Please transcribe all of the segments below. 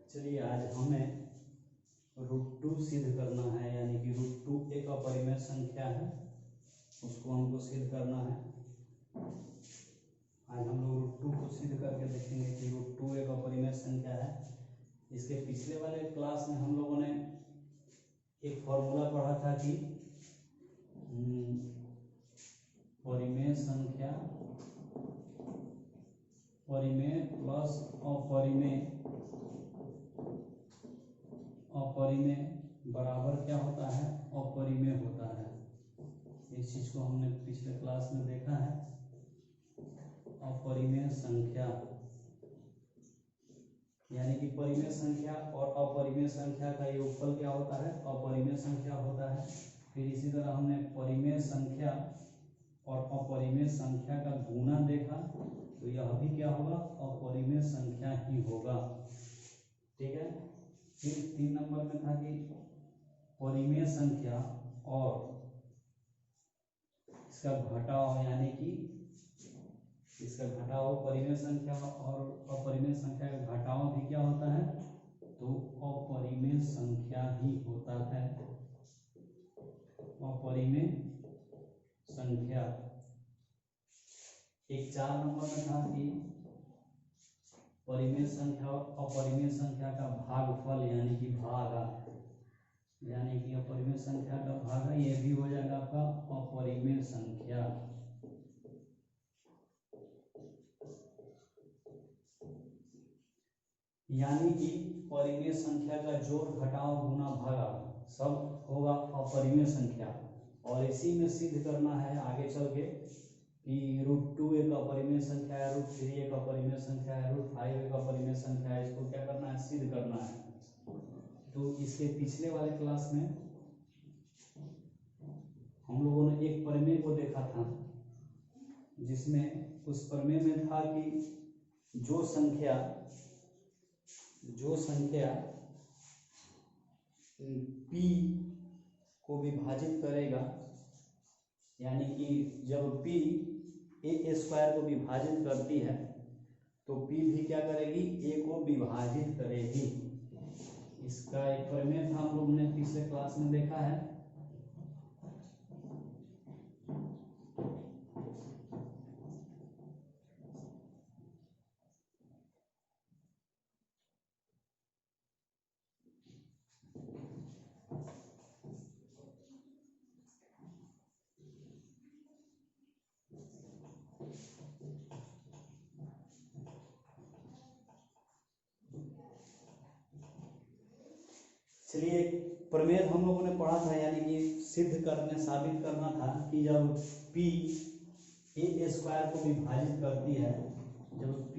चलिए आज हमें √2 सिद्ध करना है, यानी कि √2 एक अपरिमेय संख्या है, उसको हमको सिद्ध करना है। आज हम लोग √2 को सिद्ध करके देखेंगे कि √2 एक अपरिमेय संख्या है। इसके पिछले वाले क्लास में हम लोगों ने एक फॉर्मूला पढ़ा था कि परिमेय संख्या परिमेय प्लस अपरिमेय बराबर क्या होता है, अपरिमेय होता है। इस चीज को हमने पिछले क्लास में देखा है। अपरिमेय संख्या यानी कि परिमेय संख्या और अपरिमेय संख्या का योगफल क्या होता है, अपरिमेय संख्या होता है। फिर इसी तरह हमने परिमेय संख्या और अपरिमेय संख्या का गुणा देखा, तो यह भी क्या होगा, अपरिमेय संख्या ही होगा। ठीक है। फिर 3 नंबर में था कि परिमेय संख्या और इसका घटाव, यानी कि इसका घटाव परिमेय संख्या और अपरिमेय संख्या का घटाव भी क्या होता है, तो अपरिमेय संख्या ही होता है। अपरिमेय संख्या। एक 4 नंबर में था कि परिमेय संख्या और अपरिमेय संख्या का भागफल, यानी कि भागा, यानी कि अपरिमेय संख्या का भागा, ये भी हो जाएगा आपका अपरिमेय संख्या। यानी कि परिमेय संख्या का जोड़ घटाव गुना भागा सब होगा अपरिमेय संख्या। और इसी में सिद्ध करना है आगे चल के कि √2 एक अपरिमेय संख्या है, √3 एक अपरिमेय संख्या है, √5 एक अपरिमेय संख्या है। इसको क्या करना है, सिद्ध करना है। तो इसके पिछले वाले क्लास में हम लोगों ने एक प्रमेय को देखा था, जिसमें उस प्रमेय में था कि जो संख्या p को विभाजित करेगा, यानी कि जब p a² को विभाजित करती है तो p भी क्या करेगी, a को विभाजित करेगी। इसका एक प्रमेय था, हम लोग ने पिछले क्लास में देखा है। चलिए, प्रमेय हम लोगों ने पढ़ा था, यानी कि सिद्ध करने, साबित करना था कि जब p a² को विभाजित करती है, जब p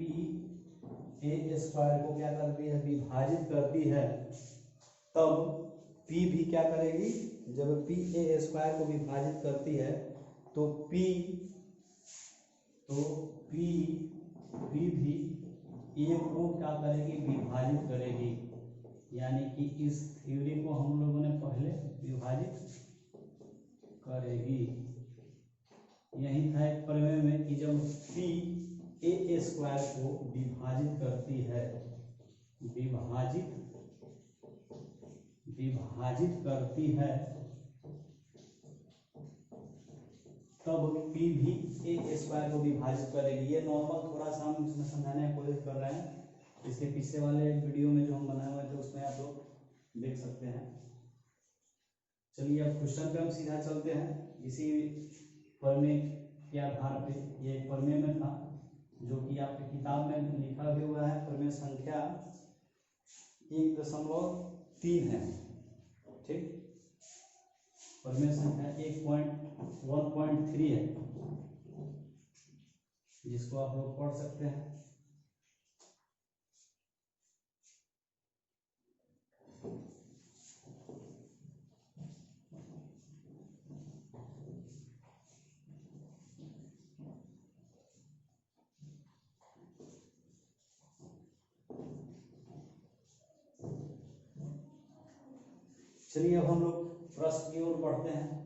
a² को क्या करती है, विभाजित करती है, तब p भी क्या करेगी, जब p a² को विभाजित करती है तो p भी a को क्या करेगी, विभाजित करेगी। यानी कि इस थ्योरी को हम लोगों ने पहले विभाजित करेगी। यही था एक प्रमेय में कि जब p a² को विभाजित करती है, विभाजित करती है, तब p भी a² को विभाजित करेगी। ये नॉर्मल थोड़ा सा हम इसमें समझाने की कोशिश कर रहे हैं। इसके पिछले वाले वीडियो में जो हम बनाए हुए थे उसमें आप लोग देख सकते हैं। चलिए अब क्वेश्चन पे हम सीधा चलते हैं। इसी प्रमेय के आधार पे, ये प्रमेय में था जो कि आपकी किताब में लिखा भी हुआ है। प्रमेय संख्या 1.3 है। ठीक, प्रमेय संख्या 1.3 है, जिसको आप लोग पढ़ सकते हैं। चलिए अब हम लोग प्रश्न की ओर बढ़ते हैं।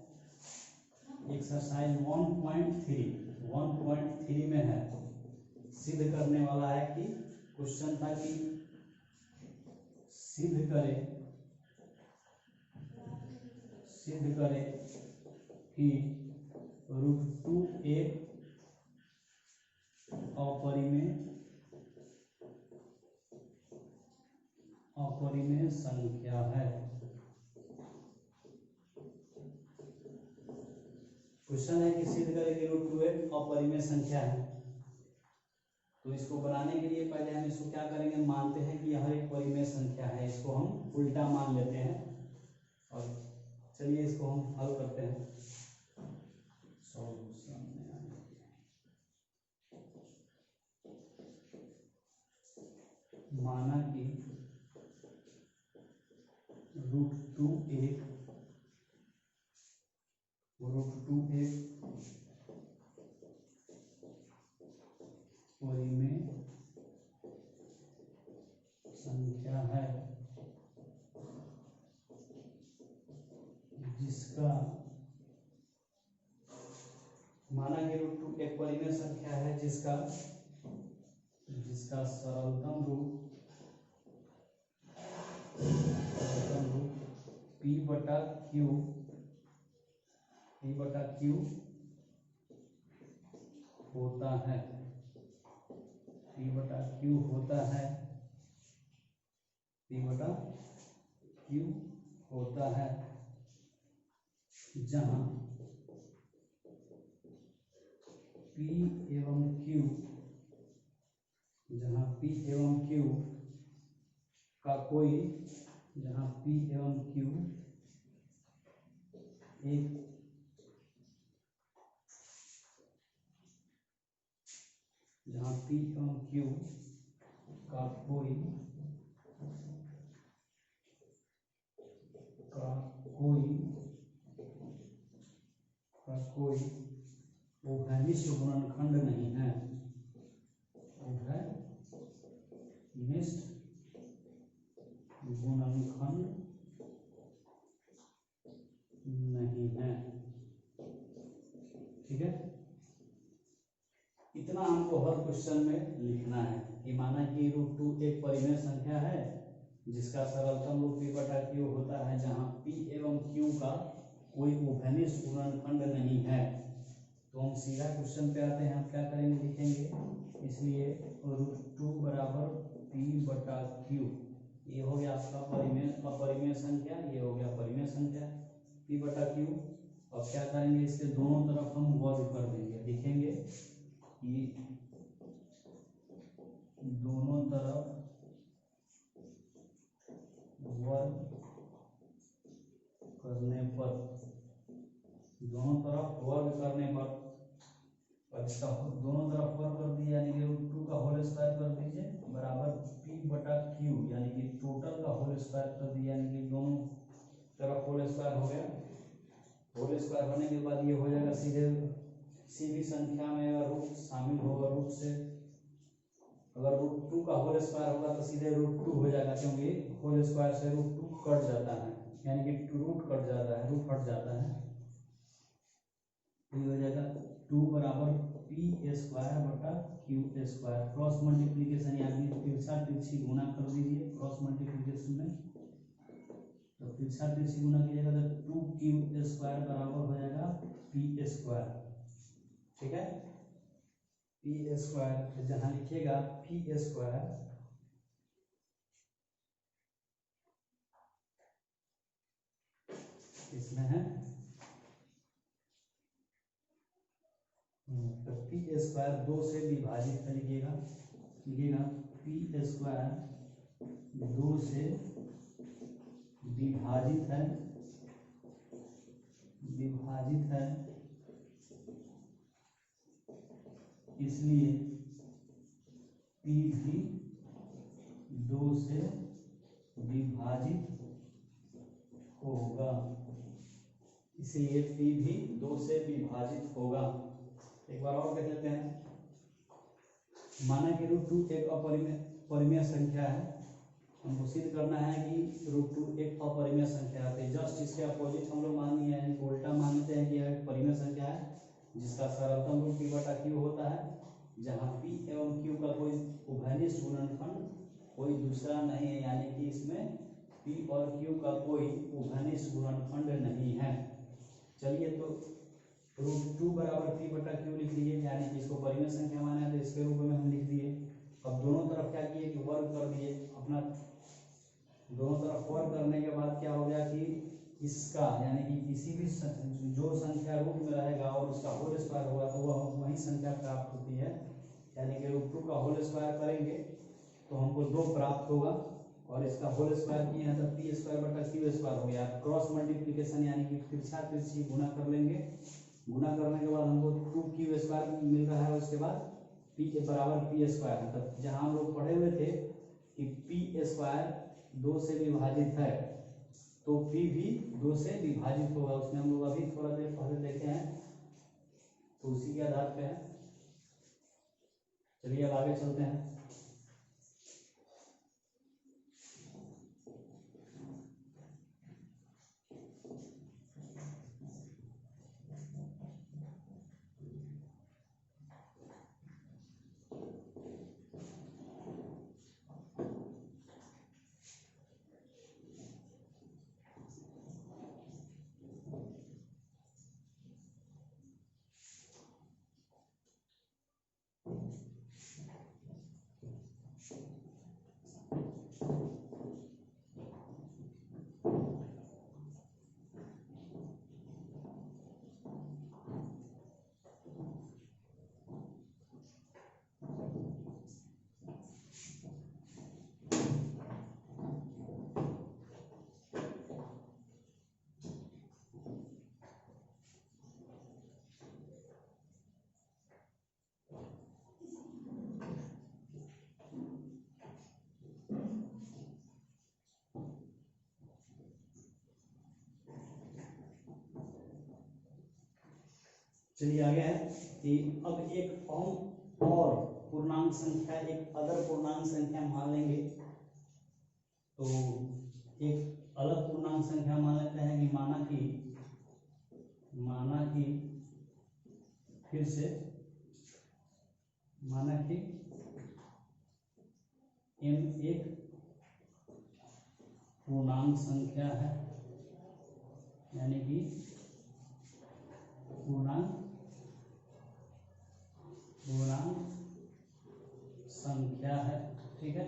एक्सरसाइज 1.3 में है, सिद्ध करने वाला है कि क्वेश्चन था कि सिद्ध करे कि √2 एक अपरिमेय संख्या है। क्वेश्चन है कि सिद्ध करें कि √2 एक अपरिमेय संख्या है। तो इसको बनाने के लिए पहले हम इसको क्या करेंगे, मानते हैं कि यह एक परिमेय संख्या है, इसको हम उल्टा मान लेते हैं। और चलिए इसको हम हल करते हैं। सॉल्यूशन में माना कि √2 एक परिमेय संख्या है जिसका माना कि √2 एक परिमेय संख्या है जिसका सरलतम रूप P/Q होता है। P/Q होता है जहां P एवं Q का कोई एक कोई उभयनिष्ठ गुणनखंड नहीं है। उभयनिष्ठ गुणनखंड नहीं है। ठीक है, इतना हमको हर क्वेश्चन में लिखना है कि माना कि √2 एक परिमेय संख्या है जिसका सरलतम रूप P/Q होता है जहां P एवं Q का कोई उभयनिष्ठ गुणनखंड नहीं है। तो हम सीधा क्वेश्चन पे आते हैं, हम क्या करेंगे, लिखेंगे। इसलिए √2 बराबर P/Q, ये हो गया आपका अपरिमेय संख्या, ये हो गया परिमेय संख्या P/Q। अब क्या करेंगे, इसके दोनों तरफ हम वर्ग कर देंगे, लिखेंगे कि दोनों तरफ वर्ग करने पर अब इसका दोनों तरफ वर्ग कर दिया, यानी कि √2 का होल स्क्वायर कर दीजिए बराबर P/Q, यानी कि टोटल का होल स्क्वायर कर दिया, यानी कि दोनों तरफ होल स्क्वायर हो गया। होल स्क्वायर होने के बाद ये हो जाएगा सीधे किसी भी संख्या में अगर रूट शामिल होगा, रूट से अगर √2 का होल स्क्वायर होगा तो सीधे √2 हो जाएगा, क्योंकि होल स्क्वायर से √2 कट जाता है, यानी कि रूट कट जाता है, रूट हट जाता है। ये हो जाएगा 2 बराबर P²/Q²। क्रॉस मल्टीप्लीकेशन यानी तिरछी गुना कर दीजिए क्रॉस मल्टीप्लीकेशन में। तो तिरछी गुना कीजिएगा तो 2Q² बराबर हो जाएगा P²। ठीक है, P², जहां लिखिएगा P² इसमें है तो P² 2 से विभाजित है, लिखिएगा P² 2 से विभाजित है, इसलिए P भी 2 से विभाजित होगा, इसलिए P भी 2 से विभाजित होगा। एक बार और देख लेते हैं। माना कि √2 एक परिमेय संख्या है, हमको सिद्ध करना है कि √2 एक अपरिमेय संख्या है। जस्ट इसके अपोजिट हम लोग मान लिया है, उल्टा मान लेते हैं कि यह एक परिमेय संख्या है जिसका सरलतम रूप P/Q होता है, जहाँ P एवं Q का कोई उभयनिष्ठ गुणनखंड कोई दूसरा नहीं है, यानी कि इसमें P और Q का कोई उभयनिष्ठ गुणनखंड नहीं है। चलिए तो √2 बराबर P बटा Q लिख लीजिए, यानी कि इसको परिमेय संख्या माना है तो इसके रूप में हम लिख दिए। अब दोनों तरफ क्या किए कि वर्ग कर दिए अपना, दोनों तरफ वर्ग करने के बाद क्या हो गया कि इसका यानी कि किसी भी जो संख्या रूट में रहेगा और उसका होल स्क्वायर होगा तो वह वही संख्या प्राप्त होती है, यानी कि √2 का होल स्क्वायर करेंगे तो हमको 2 प्राप्त होगा और इसका होल स्क्वायर किए हैं तो P स्क्वायर बटा Q स्क्वायर हो गया। क्रॉस मल्टीप्लिकेशन यानी कि तिरछा तिरछी गुना कर लेंगे, गुना करने के बाद हमको 2Q स्क्वायर मिल रहा है, उसके बाद P के बराबर P स्क्वायर है। तब जहाँ हम लोग पढ़े हुए थे कि P स्क्वायर 2 से विभाजित है तो P भी 2 से विभाजित होगा, उसमें हम लोग अभी थोड़ा देर पहले देखे हैं, तो उसी के आधार पे है। चलिए अब आगे चलते हैं। चलिए आगे है कि अब एक और पूर्णांक संख्या, एक अदर पूर्णांक संख्या मान लेंगे। तो एक अलग पूर्णांक संख्या मान लेते हैं कि माना कि फिर से माना कि m एक पूर्णांक संख्या है, यानी कि पूर्णांक संख्या है, ठीक है।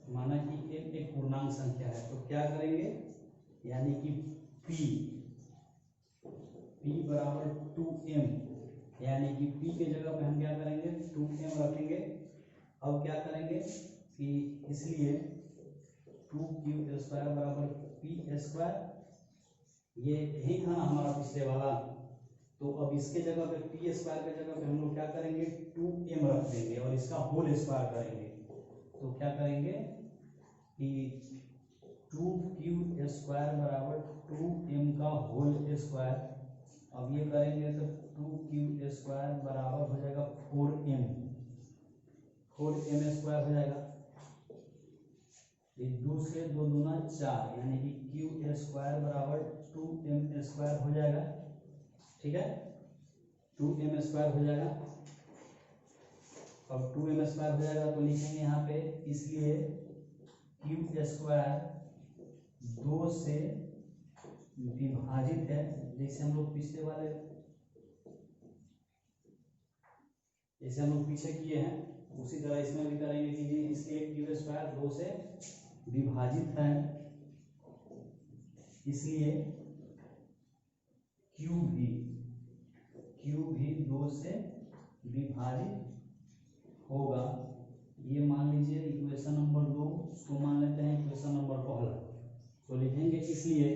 माना कि m एक पूर्णांक संख्या है तो क्या करेंगे, यानी कि p बराबर 2m, यानी कि p के जगह पे हम क्या करेंगे 2m रखेंगे। अब क्या करेंगे कि इसलिए 2Q स्क्वायर बराबर P स्क्वायर, ये यही था ना हमारा पिछले वाला, तो अब इसके जगह पे P स्क्वायर के जगह पे हम लोग क्या करेंगे 2m रख देंगे और इसका होल स्क्वायर करेंगे। तो क्या करेंगे कि 2Q स्क्वायर बराबर 2m का होल स्क्वायर, अब ये करेंगे तो 2Q स्क्वायर बराबर हो जाएगा 4m स्क्वायर हो जाएगा। 2 से 2 दूना 4, यानी कि Q स्क्वायर बराबर 2m स्क्वायर हो जाएगा, ठीक है। 2m स्क्वायर हो जाएगा। अब 2m स्क्वायर हो जाएगा तो लिखेंगे यहाँ पे, इसलिए Q स्क्वायर 2 से विभाजित है, जैसे हम लोग पीछे किए हैं उसी तरह इसमें भी करेंगे कि इसलिए Q स्क्वायर 2 से विभाजित है, इसलिए Q भी 2 से विभाजित होगा। ये मान लीजिए इक्वेशन नंबर 2, उसको मान लेते हैं इक्वेशन नंबर पहला। तो लिखेंगे इसलिए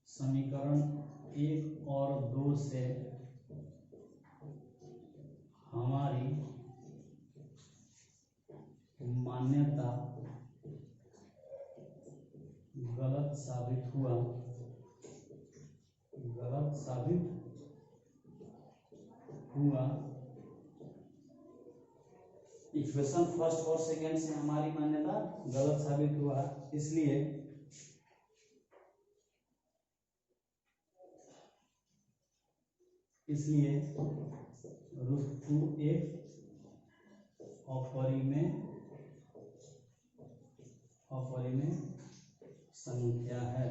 समीकरण 1 और 2 से हमारी मान्यता गलत साबित हुआ। इक्वेशन फर्स्ट और सेकेंड से हमारी मान्यता गलत साबित हुआ, इसलिए इसलिए √2 एक अपरिमेय संख्या है।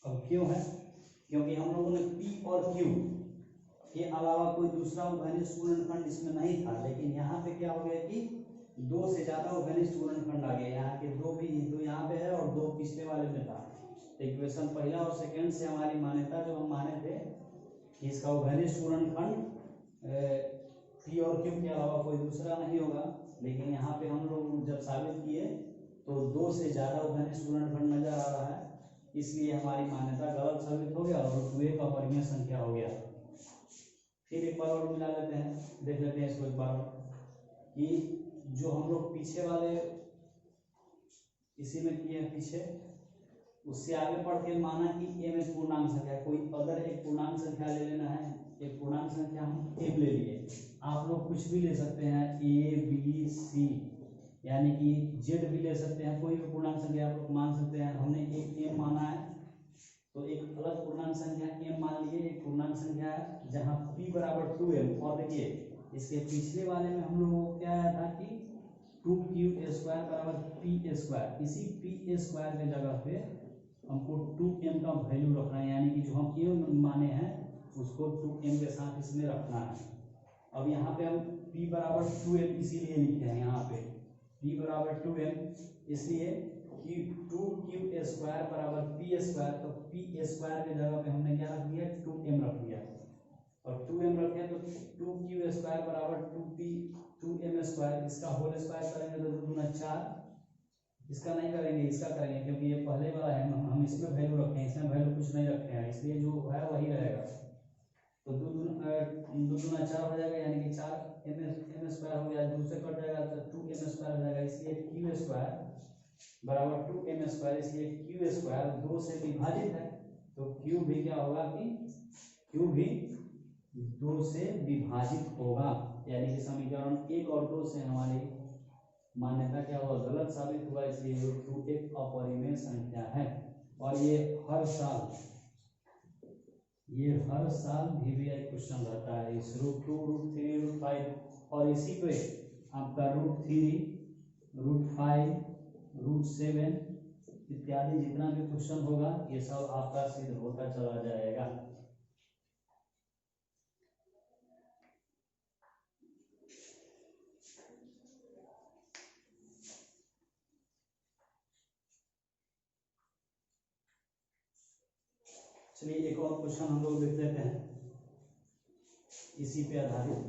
अब क्यों है? क्योंकि हम लोगों ने P और Q के अलावा कोई दूसरा घनिष्ठ पूर्णखंड इसमें नहीं था, लेकिन यहाँ पे क्या हो गया कि दो से ज्यादा घनिष्ठ पूर्णखंड आ गए। यहाँ के दो यहाँ पे है और दो पिछले वाले में था। तो इक्वेशन पहला और सेकंड से हमारी मान्यता जो हम माने थे कि इसका घनिष्ठ पूर्णखंड P और Q के अलावा कोई दूसरा नहीं होगा, लेकिन यहाँ पे हम लोग जब साबित किए तो दो से ज्यादा घनिष्ठ पूर्णखंड नजर आ रहा है, इसलिए हमारी मान्यता गलत साबित हो गया और √2 एक अपरिमेय संख्या हो गया। फिर एक बार और मिला लेते हैं, देख लेते हैं इसको एक बार कि जो हम लोग पीछे वाले इसी में किए हैं पीछे, उससे आगे बढ़ के माना कि m एक पूर्णांक संख्या, कोई अगर एक पूर्णांक संख्या ले लेना है, एक पूर्णांक संख्या हम m ले लिए, आप लोग कुछ भी ले सकते हैं a b c, यानी कि z भी ले सकते हैं, कोई भी पूर्णांक संख्या आप लोग मान सकते हैं। हमने एक m माना है तो एक अलग पूर्णांक संख्या m मान लिए, एक पूर्णांक संख्या है जहां p बराबर 2m। और देखिए इसके पिछले वाले में हम लोगों को क्या आया था कि 2q² बराबर p², इसी p² के जगह पे हमको 2m का वैल्यू रखना है, यानी कि जो हम m माने हैं उसको 2m के साथ इसमें रखना है। अब यहाँ पे हम p बराबर 2m इसीलिए लिखे हैं, यहाँ पे p बराबर 2m इसलिए कि 2q² बराबर p², तो p² के जगह पे हमने क्या रख दिया 2m रख दिया, और 2m रखे तो 2q² बराबर 2m², इसका होल स्क्वायर करेंगे तो 2 दूना 4, इसका नहीं करेंगे इसका करेंगे क्योंकि ये पहले वाला है, हम इसमें वैल्यू रखे हैं, इसमें वैल्यू कुछ नहीं रखे हैं, इसलिए जो है वही रहेगा। तो 2 दूना 4 हो जाएगा, यानी कि 4m² हो गया, 2 से कट जाएगा तो 2m² हो जाएगा, इसलिए q² बराबर 2m², इसलिए q² 2 से विभाजित है तो q भी क्या होगा कि q भी 2 से विभाजित होगा, यानी कि समीकरण 1 और 2 से हमारी मान्यता क्या हुआ गलत साबित हुआ, इसलिए √2 एक अपरिमेय संख्या है। और ये हर साल VVI क्वेश्चन रहता है इस √2 √3 √5, और इसी पे आपका √3 √5 √7 इत्यादि जितना भी क्वेश्चन होगा ये सब आपका सिद्ध होता चला जाएगा। चलिए एक और क्वेश्चन हम लोग देख लेते हैं इसी पे आधारित।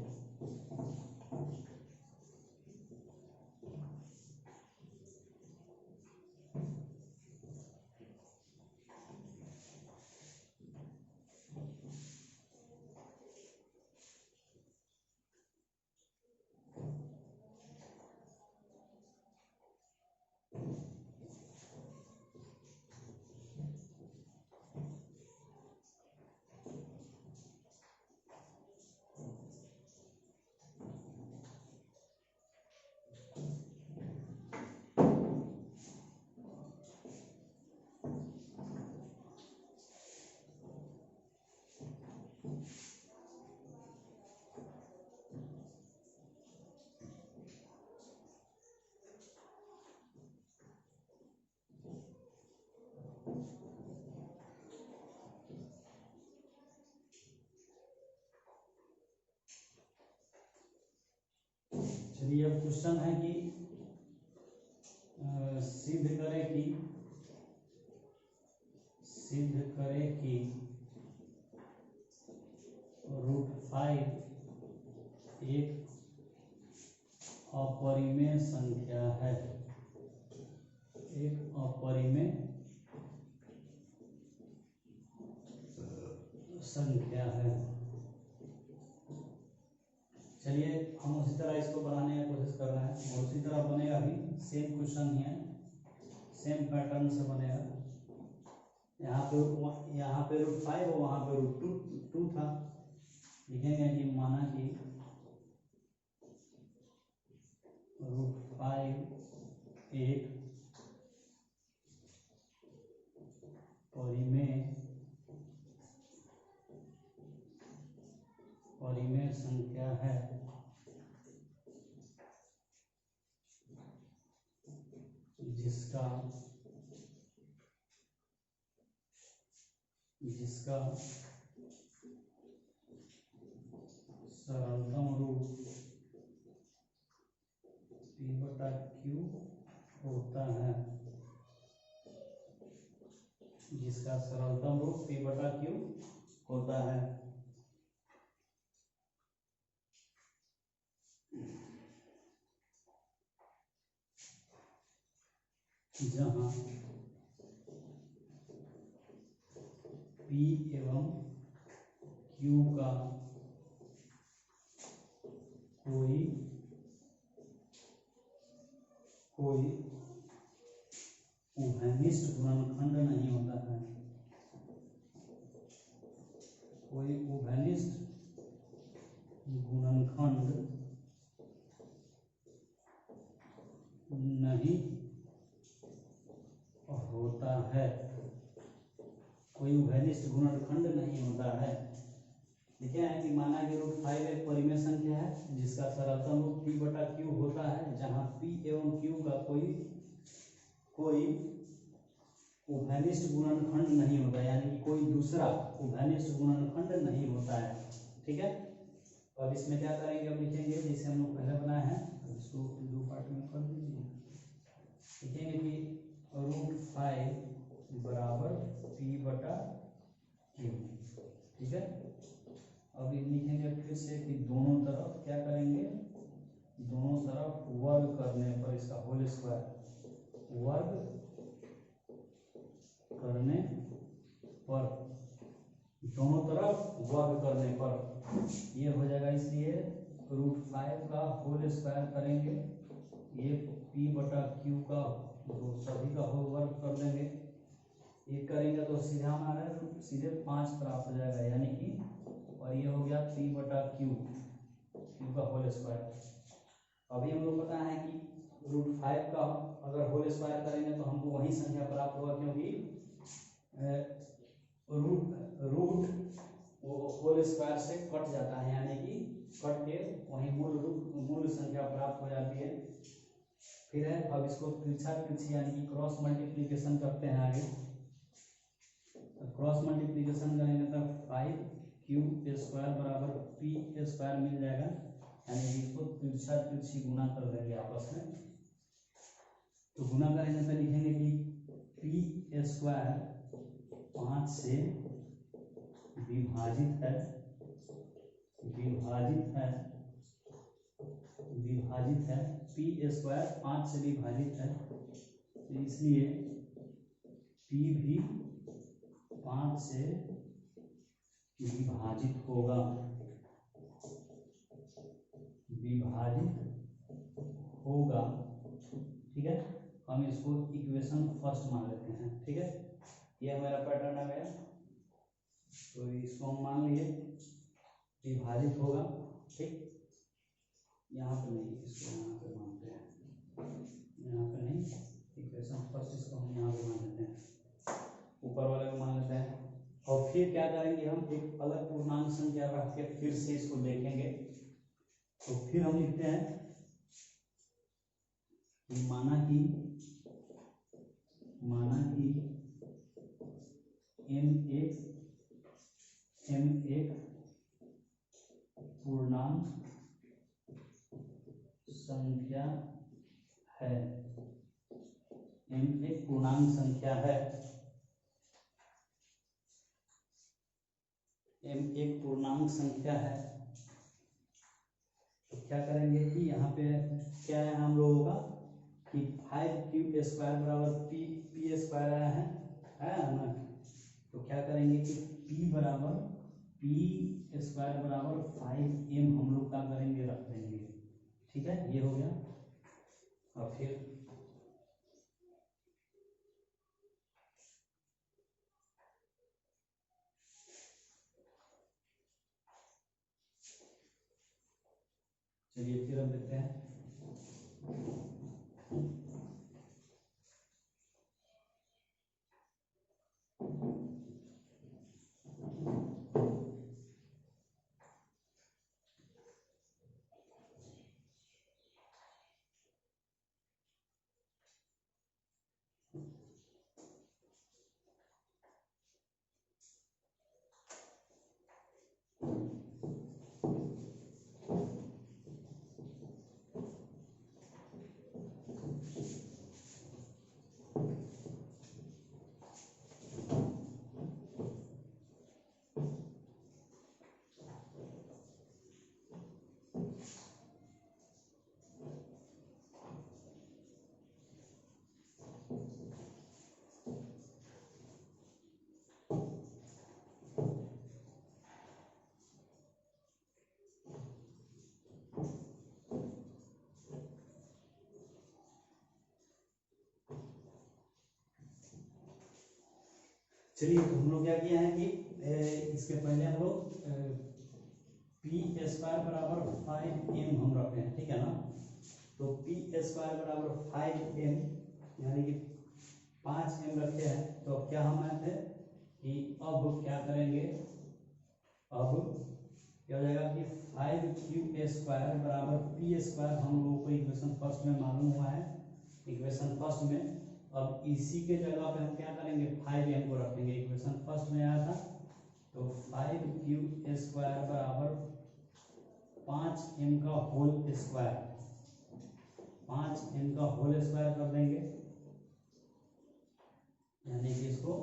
चलिए अब क्वेश्चन है कि सिद्ध करें कि √5 एक अपरिमेय संख्या है, एक अपरिमेय संख्या है। चलिए हम उसी तरह इसको बनाने की कोशिश कर रहे हैं और उसी तरह बनेगा भी, सेम क्वेश्चन ही है, सेम पैटर्न से बनेगा। यहाँ पे √5 और वहाँ पे √2 था, लिखेंगे कि माना कि √5 एक परिमेय परिमेय संख्या है जिसका सरलतम रूप P/Q होता है, जिसका सरलतम रूप P/Q होता है। जहाँ P एवं Q का कोई उभयनिष्ठ गुणनखंड नहीं होता है, कोई उभयनिष्ठ गुणनखंड नहीं होता है, कोई उभयनिष्ठ गुणनखंड नहीं होता है। लिखा है कि माना कि √5 एक परिमेय संख्या है जिसका सरलतम रूप P/Q होता है, जहाँ P एवं Q का कोई उभयनिष्ठ गुणनखंड नहीं होता, यानी कि कोई दूसरा उभयनिष्ठ गुणनखंड नहीं होता है। ठीक है, अब इसमें क्या करेंगे, अब लिखेंगे जैसे हम लोग पहले बनाए हैं, अब इसको दो पार्ट में कर दीजिए। लिखेंगे कि √5 बराबर P/Q। ठीक है, अब लिखेंगे फिर से कि दोनों तरफ क्या करेंगे, दोनों तरफ वर्ग करने पर, इसका होल स्क्वायर वर्ग करने पर, दोनों तरफ वर्ग करने पर ये हो जाएगा। इसलिए √5 का होल स्क्वायर करेंगे, ये P/Q का जो सभी का होल वर्ग कर देंगे, ये करेंगे तो सीधा हमारा सीधे 5 प्राप्त हो जाएगा, यानी कि, और ये हो गया P/Q का होल स्क्वायर। अभी हम लोग पता है कि √5 का अगर होल स्क्वायर करेंगे तो हमको वही संख्या प्राप्त होगा, क्योंकि रूट वो होल स्क्वायर से कट जाता है, यानी कि कट के वही मूल संख्या प्राप्त हो जाती है। फिर है, अब इसको तिरछा तिरछी यानी कि क्रॉस मल्टीप्लीकेशन करते हैं आगे। क्रॉस मल्टीप्लीकेशन करेंगे तो 5Q² बराबर P² मिल जाएगा, यानी कि इसको तिरछा तिरछी गुना कर देंगे आपस में। तो गुना करेंगे तो लिखेंगे कि P² 5 से विभाजित है P² 5 से विभाजित है, तो इसलिए P भी 5 से विभाजित होगा, ठीक है। हम इसको इक्वेशन फर्स्ट मान लेते हैं। ठीक है, ये हमारा पैटर्न आ गया, तो इसको हम मान लिए विभाजित होगा। ठीक, यहाँ पे नहीं, इसको यहाँ पे मानते हैं, यहाँ पे नहीं, इक्वेशन फर्स्ट इसको हम यहाँ पे मान लेते हैं, ऊपर वाले को मान लेते हैं। और फिर क्या करेंगे, हम एक अलग पूर्णांक संख्या रख के फिर से इसको देखेंगे। तो फिर हम लिखते हैं कि माना कि m एक पूर्णांक संख्या है, m एक पूर्णांक संख्या है, m एक पूर्णांक संख्या है। तो क्या करेंगे कि यहाँ पे क्या है हम लोगों का कि 5Q² बराबर P² आया है ना। तो क्या करेंगे कि P² बराबर 5M हम लोग क्या करेंगे, रख देंगे। ठीक है, ये हो गया। और फिर चलिए फिर हम देखते हैं। चलिए तो हम लोग क्या किया है कि इसके पहले हम लोग पी स्क्वायर बराबर 5m हम रखते हैं, ठीक है ना। तो पी स्क्वायर बराबर 5m यानी कि 5m रखे हैं। तो अब क्या हम आए थे कि अब क्या करेंगे, अब क्या हो जाएगा कि 5q स्क्वायर बराबर पी स्क्वायर हम लोगों को इक्वेशन फर्स्ट में मालूम हुआ है, इक्वेशन फर्स्ट में। अब इसी के जगह पे हम क्या करेंगे 5m को रखेंगे, इक्वेशन फर्स्ट में आया था। तो 5q स्क्वायर बराबर 5m का होल स्क्वायर, 5m का होल स्क्वायर कर देंगे, यानी कि इसको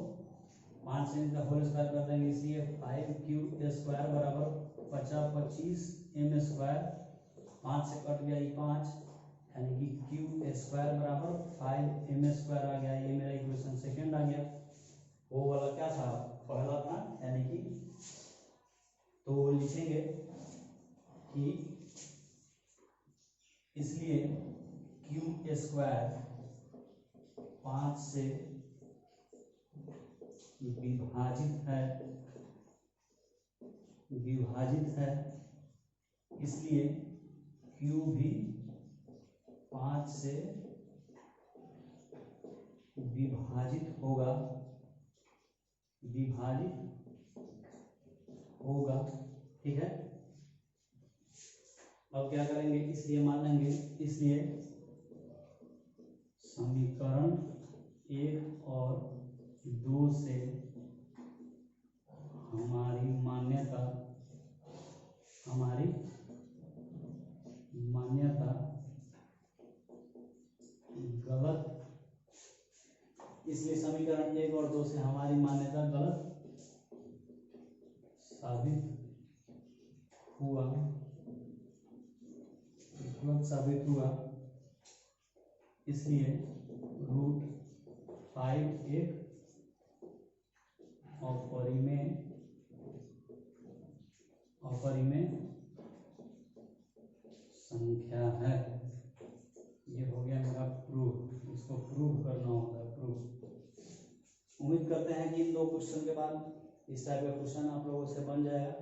5m का होल स्क्वायर कर देंगे। इसलिए 5q स्क्वायर बराबर 25m स्क्वायर, 5 से कट गया ये 5, यानी कि q स्क्वायर बराबर 5m स्क्वायर आ गया। ये मेरा इक्वेशन सेकंड आ गया। वो वाला क्या था, पहला था, यानी कि तो लिखेंगे कि इसलिए q स्क्वायर 5 से विभाजित है, इसलिए q भी 5 से विभाजित होगा, ठीक है। अब क्या करेंगे, इसलिए मान लेंगे, इसलिए समीकरण 1 और 2 से हमारी मान्यता गलत, इसलिए समीकरण 1 और 2 से हमारी मान्यता गलत साबित हुआ, इसलिए √5 एक अपरिमेय संख्या है। ये हो गया मेरा प्रूफ, इसको प्रूव करना होगा, प्रूफ। उम्मीद करते हैं कि इन 2 क्वेश्चन के बाद इस टाइप का क्वेश्चन आप लोगों से बन जाएगा।